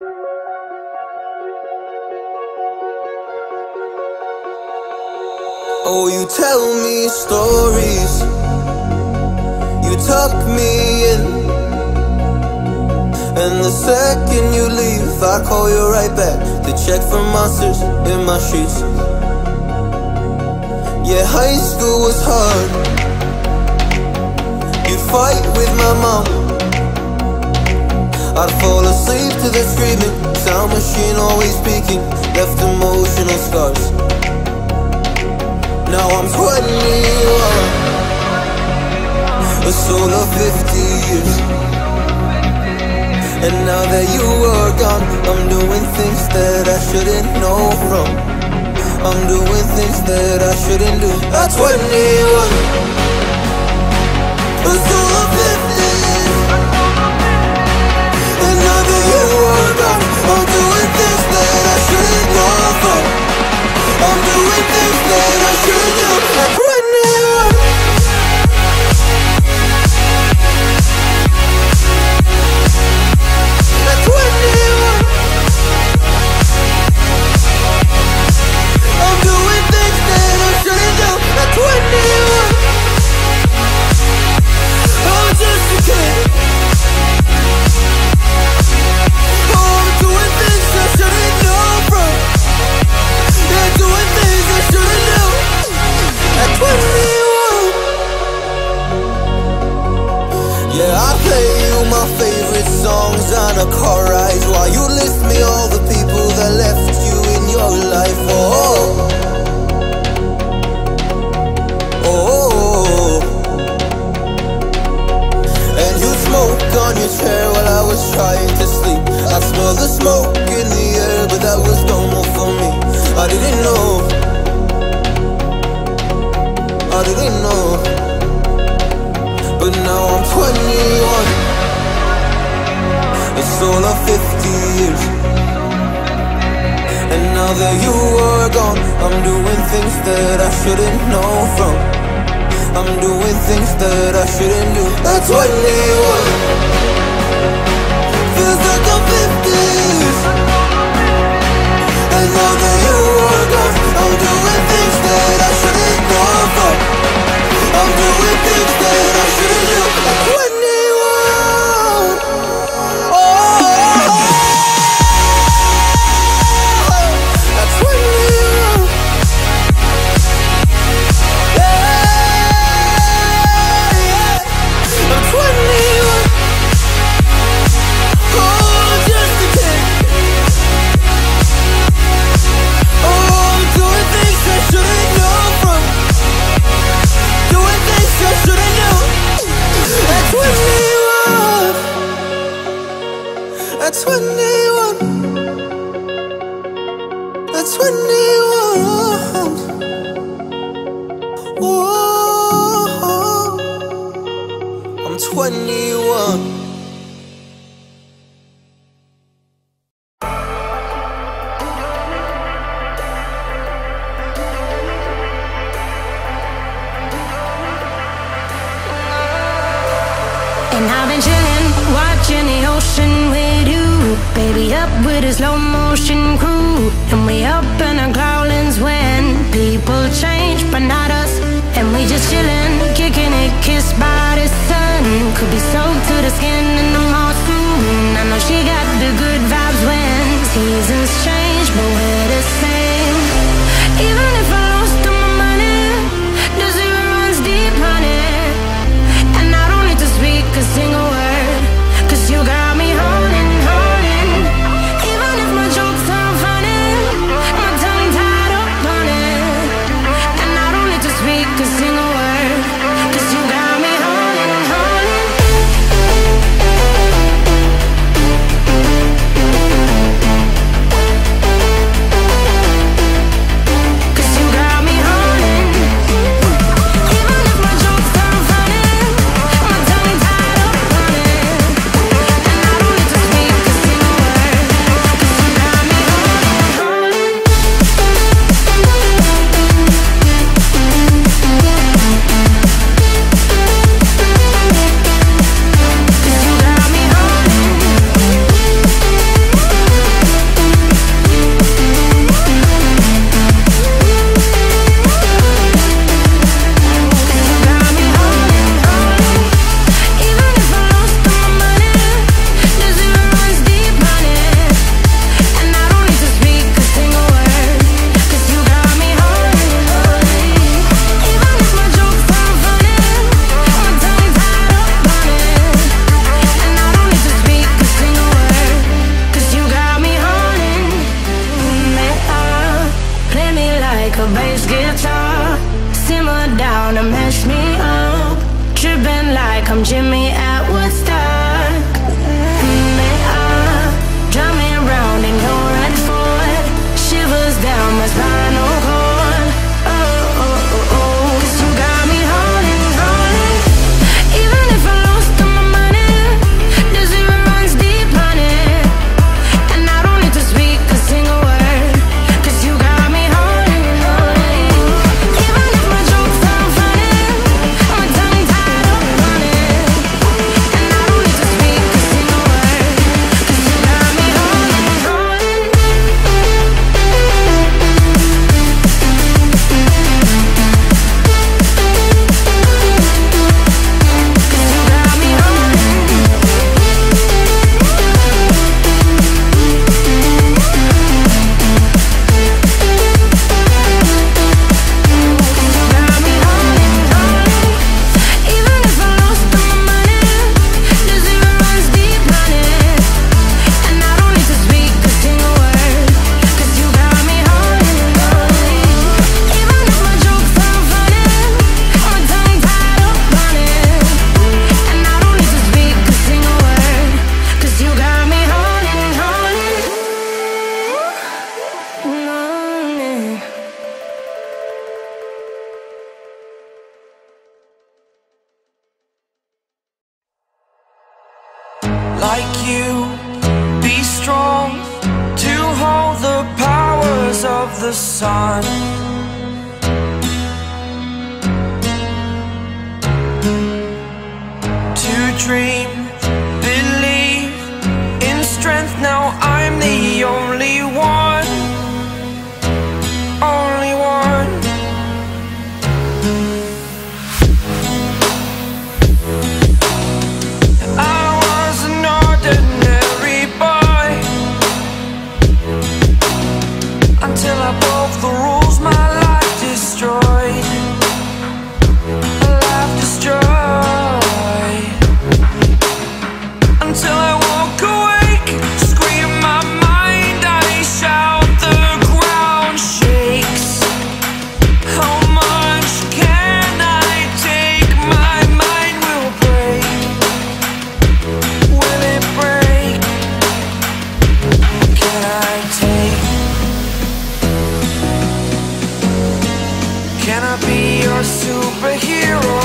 Oh, you tell me stories, you tuck me in, and the second you leave I call you right back to check for monsters in my sheets. Yeah, high school was hard. You'd fight with my mom, I'd fall asleep to the screaming, sound machine always speaking, left emotional scars. Now I'm 21, a soul of 50 years. And now that you are gone, I'm doing things that I shouldn't know from. I'm doing things that I shouldn't do. At 21, a soul of 50 years. And now that you are gone, I'm doing things that I shouldn't know from. I'm doing things that I shouldn't do. At 21. At 21. I'm doing things that I shouldn't do. At 21. I'm just a kid. Oh, I'm doing things I shouldn't know from. Yeah, doing things I shouldn't do. At 21. Yeah, I play you my favorite songs on a car ride while you list me all the people that left you in your life. Oh, oh. And you smoke on your chair while I was trying to sleep. I smell the smoke in the air, but that was normal for me. I didn't know, I didn't know. But now I'm 21, a soul of 50 years. And now that you are gone, I'm doing things that I shouldn't know from. I'm doing things that I shouldn't do. At 21, feels like I'm 50s. And now that you are gone, I'm doing things that I shouldn't know from. I'm doing things that I shouldn't do. At 21. Oh, at 21. Yeah, I'm 21. Oh, just a kid. Oh, I'm doing things I shouldn't know from. Doing things I shouldn't know. At 21. At 21. At 21. Oh, I'm 21. And I've been chillin', watching the ocean with you. Baby up with a slow motion crew. And we up in our growlings when people change, but not us. And we just chillin', kicking it, kissed by the sun. Could be soaked to the skin in the monsoon. I know she got the good vibes when seasons change, but we're the same. Even if I lost all my money, the zero runs deep, honey. And I don't need to speak a single word, 'cause you got me holding, holding. Even if my jokes aren't funny, my tongue tied up on it. And I don't need to speak a single word, 'cause you got me holding, holding. rays of the sun. To dream, believe in strength, now I'm the only one. Only one. I was an ordinary boy until I broke the rules, my life destroyed. A life destroyed. Until I walk awake, scream my mind, I shout, the ground shakes. How much can I take? My mind will break. Will it break? Can I take? Can I be your superhero?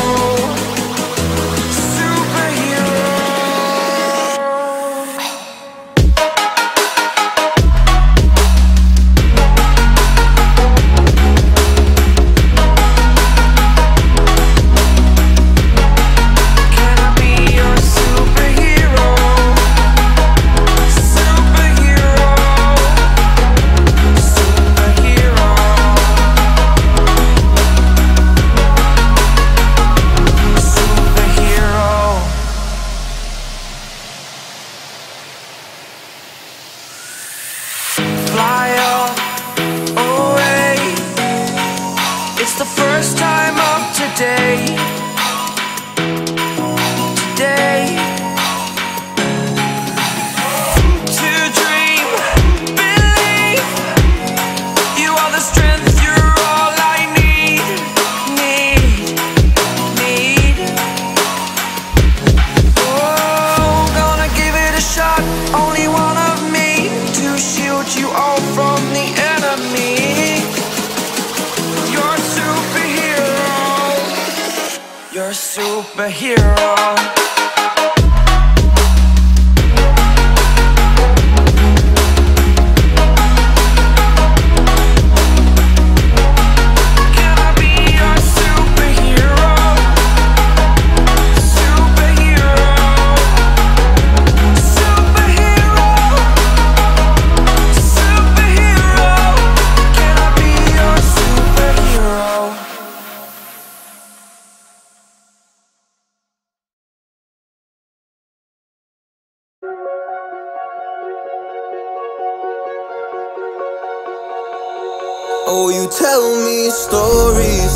Oh, you tell me stories,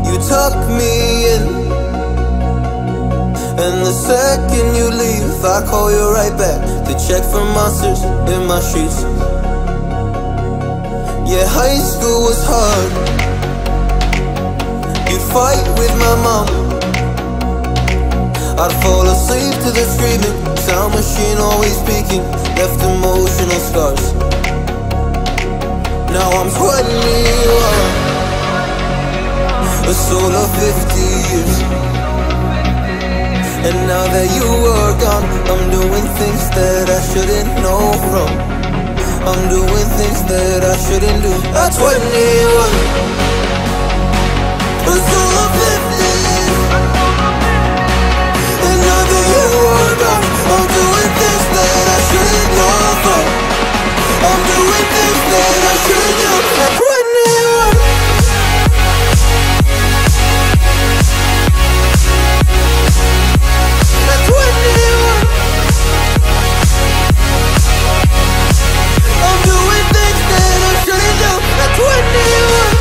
you tuck me in, and the second you leave, I call you right back to check for monsters in my sheets. Yeah, high school was hard. You'd fight with my mom, I'd fall asleep to the screaming, sound machine always speaking, left emotional scars. Now I'm 21, a soul of 50 years. And now that you are gone, I'm doing things that I shouldn't know from. I'm doing things that I shouldn't do. At 21, a soul of 50 years. And now that you are gone, I'm doing things that I shouldn't know from. I'm doing things that I shouldn't do. At 21. At 21. I'm doing things that I shouldn't do. At 21.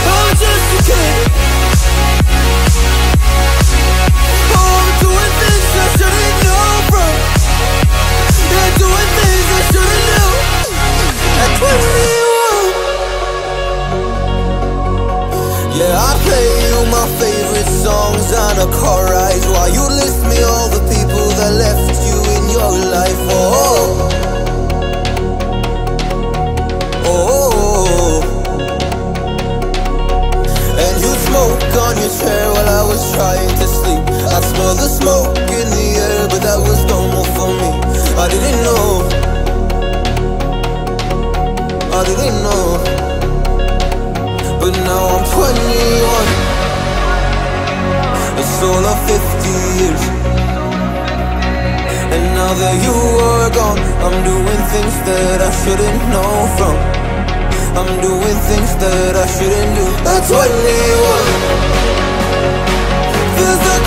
I'm just a kid. Oh, I'm doing things I shouldn't know from. Yeah, doing things I shouldn't do. At 21. Yeah, I play you my favorite songs on a car ride while you list me all the people that left you in your life. Oh, oh, and you'd smoke on your chair while I was trying to sleep. I'd smell the smoke in the air, but that was normal for me. I didn't know I didn't know. But now I'm 21. It's all of 50 years. And now that you are gone, I'm doing things that I shouldn't know from. I'm doing things that I shouldn't do. At 21, feels like